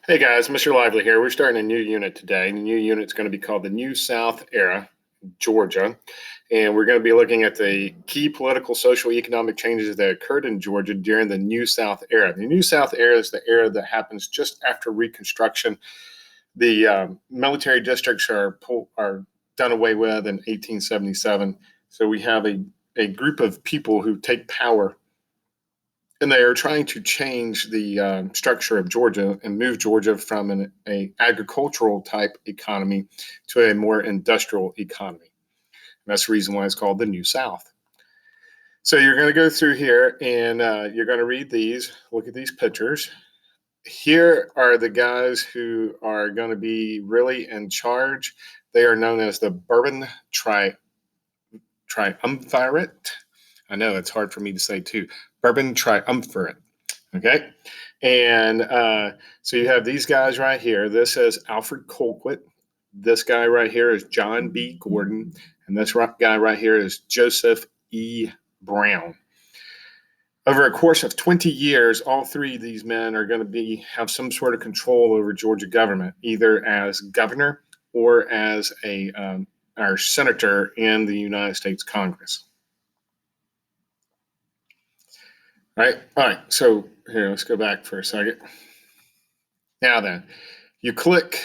Hey guys, Mr. Lively here. We're starting a new unit today. The new unit is going to be called the New South Era, Georgia. And we're going to be looking at the key political, social, economic changes that occurred in Georgia during the New South Era. The New South Era is the era that happens just after Reconstruction. The military districts are done away with in 1877. So we have a group of people who take power, and they are trying to change the structure of Georgia and move Georgia from an agricultural type economy to a more industrial economy. And that's the reason why it's called the New South. So you're going to go through here and you're going to read these, look at these pictures. Here are the guys who are going to be really in charge. They are known as the Bourbon Triumvirate. I know it's hard for me to say too. Bourbon Triumvirate. Okay. And so you have these guys right here. This is Alfred Colquitt. This guy right here is John B. Gordon. And this guy right here is Joseph E. Brown. Over a course of 20 years, all three of these men are going to have some sort of control over Georgia government, either as governor or as our senator in the United States Congress. All right. So here, let's go back for a second. Now then, you click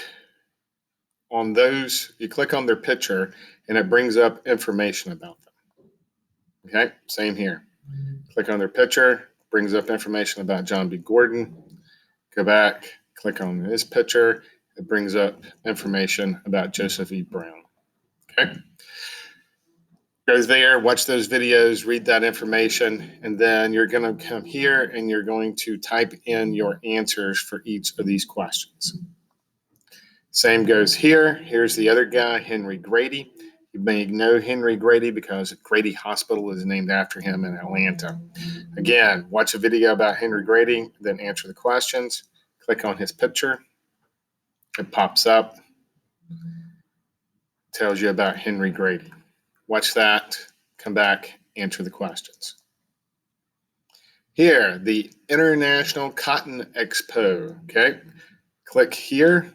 on those, you click on their picture, and it brings up information about them. Okay, same here. Click on their picture, brings up information about John B. Gordon. Go back, click on his picture, it brings up information about Joseph E. Brown. Okay. Go there, watch those videos, read that information, and then you're going to come here and you're going to type in your answers for each of these questions. Same goes here. Here's the other guy, Henry Grady. You may know Henry Grady because Grady Hospital is named after him in Atlanta. Again, watch a video about Henry Grady, then answer the questions. Click on his picture. It pops up. Tells you about Henry Grady. Watch that, come back, answer the questions. Here, the International Cotton Expo, okay? Click here.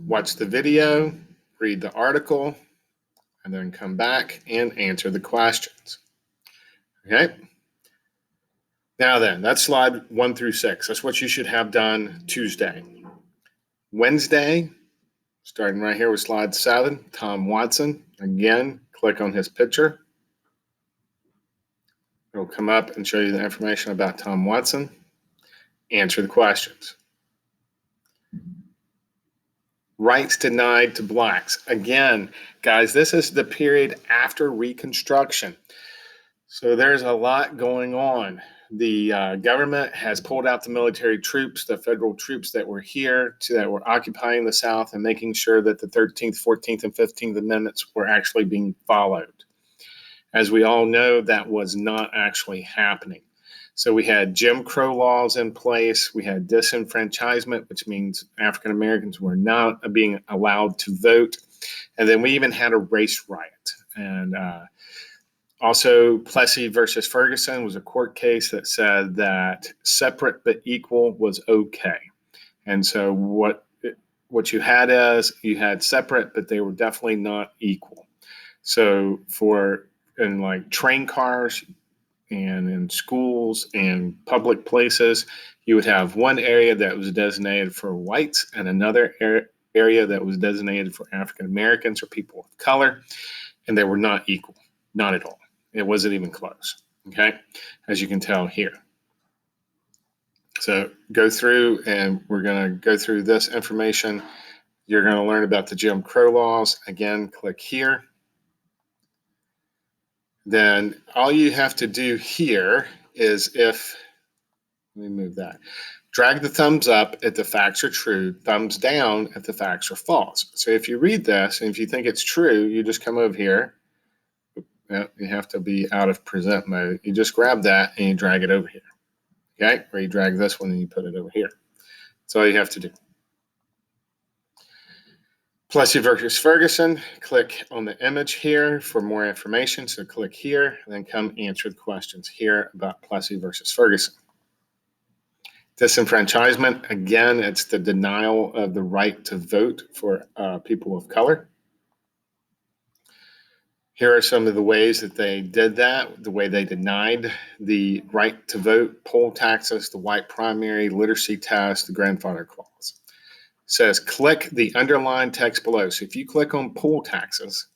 Watch the video, read the article, and then come back and answer the questions. Okay? Now then, that's slide 1 through 6. That's what you should have done Tuesday. Wednesday, starting right here with slide 7, Tom Watson. Again, click on his picture. It'll come up and show you the information about Tom Watson. Answer the questions. Rights denied to blacks. Again, guys, this is the period after Reconstruction. So there's a lot going on. The government has pulled out the military troops, the federal troops that were here, that were occupying the South and making sure that the 13th, 14th, and 15th Amendments were actually being followed. As we all know, that was not actually happening. So we had Jim Crow laws in place. We had disenfranchisement, which means African Americans were not being allowed to vote. And then we even had a race riot. And also, Plessy versus Ferguson was a court case that said that separate but equal was okay. And so what you had is you had separate, but they were definitely not equal. So in like train cars and in schools and public places, you would have one area that was designated for whites and another area that was designated for African Americans or people of color, and they were not equal, not at all. It wasn't even close, okay, as you can tell here. So go through, and we're going to go through this information. You're going to learn about the Jim Crow laws. Again, click here. Then all you have to do here is let me move that. Drag the thumbs up if the facts are true, thumbs down if the facts are false. So if you read this, and if you think it's true, you just come over here. You have to be out of present mode. You just grab that and you drag it over here. Okay? Or you drag this one and you put it over here. That's all you have to do. Plessy versus Ferguson, click on the image here for more information. So click here and then come answer the questions here about Plessy versus Ferguson. Disenfranchisement, again, it's the denial of the right to vote for people of color. Here are some of the ways that they did that, the way they denied the right to vote: poll taxes, the white primary, literacy test, the grandfather clause. It says click the underlined text below. So if you click on poll taxes,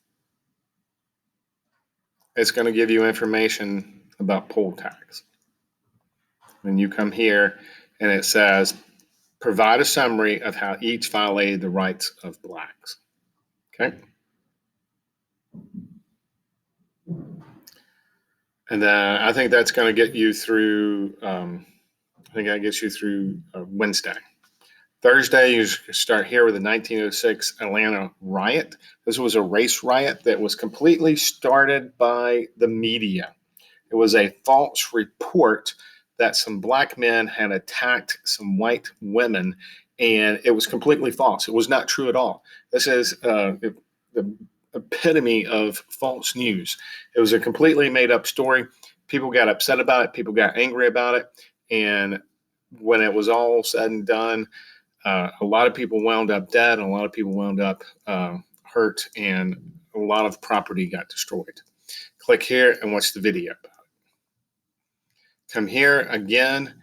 it's going to give you information about poll tax. When you come here and it says provide a summary of how each violated the rights of blacks. Okay. And then I think that's going to get you through, I think that gets you through Wednesday. Thursday, you start here with the 1906 Atlanta riot. This was a race riot that was completely started by the media. It was a false report that some black men had attacked some white women, and it was completely false. It was not true at all. This is the epitome of false news. It was a completely made up story. People got upset about it. People got angry about it. And when it was all said and done, a lot of people wound up dead, and a lot of people wound up hurt, and a lot of property got destroyed. Click here and watch the video. Come here again,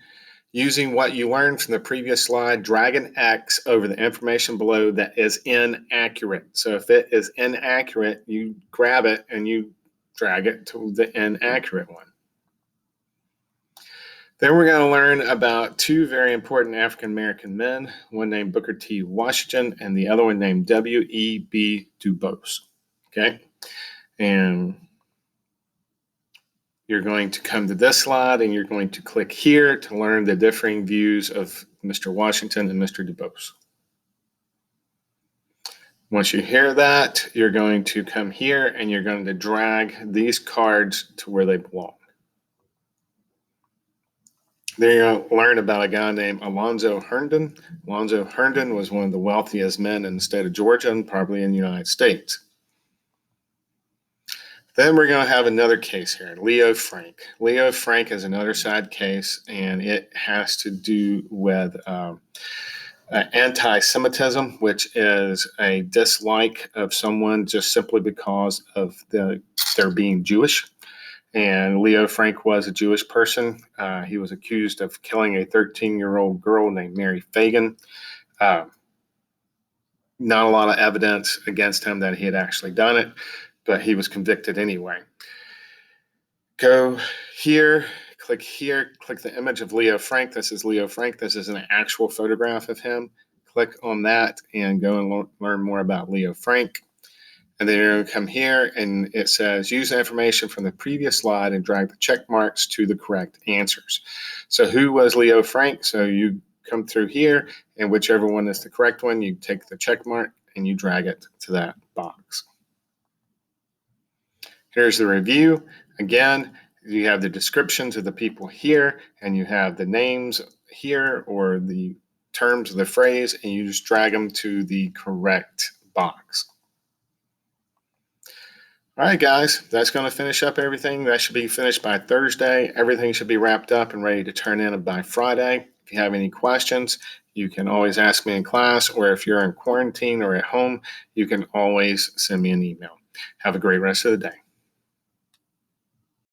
using what you learned from the previous slide, drag an X over the information below that is inaccurate. So if it is inaccurate, you grab it and you drag it to the inaccurate one. Then we're going to learn about two very important African-American men, one named Booker T. Washington and the other one named W.E.B. Dubose. Okay? And you're going to come to this slide and you're going to click here to learn the differing views of Mr. Washington and Mr. Dubose. Once you hear that, you're going to come here and you're going to drag these cards to where they belong. Then you're going to learn about a guy named Alonzo Herndon. Alonzo Herndon was one of the wealthiest men in the state of Georgia and probably in the United States. Then we're going to have another case here, Leo Frank. Leo Frank is another side case, and it has to do with anti-Semitism, which is a dislike of someone just simply because of their being Jewish. And Leo Frank was a Jewish person. He was accused of killing a 13-year-old girl named Mary Fagan. Not a lot of evidence against him that he had actually done it, but he was convicted anyway. Go here, click the image of Leo Frank. This is Leo Frank. This is an actual photograph of him. Click on that and go and learn more about Leo Frank. And then you're going to come here and it says use the information from the previous slide and drag the check marks to the correct answers. So who was Leo Frank? So you come through here and whichever one is the correct one, you take the check mark and you drag it to that box. Here's the review. Again, you have the descriptions of the people here and you have the names here or the terms of the phrase, and you just drag them to the correct box. All right, guys, that's going to finish up everything. That should be finished by Thursday. Everything should be wrapped up and ready to turn in by Friday. If you have any questions, you can always ask me in class, or if you're in quarantine or at home, you can always send me an email. Have a great rest of the day.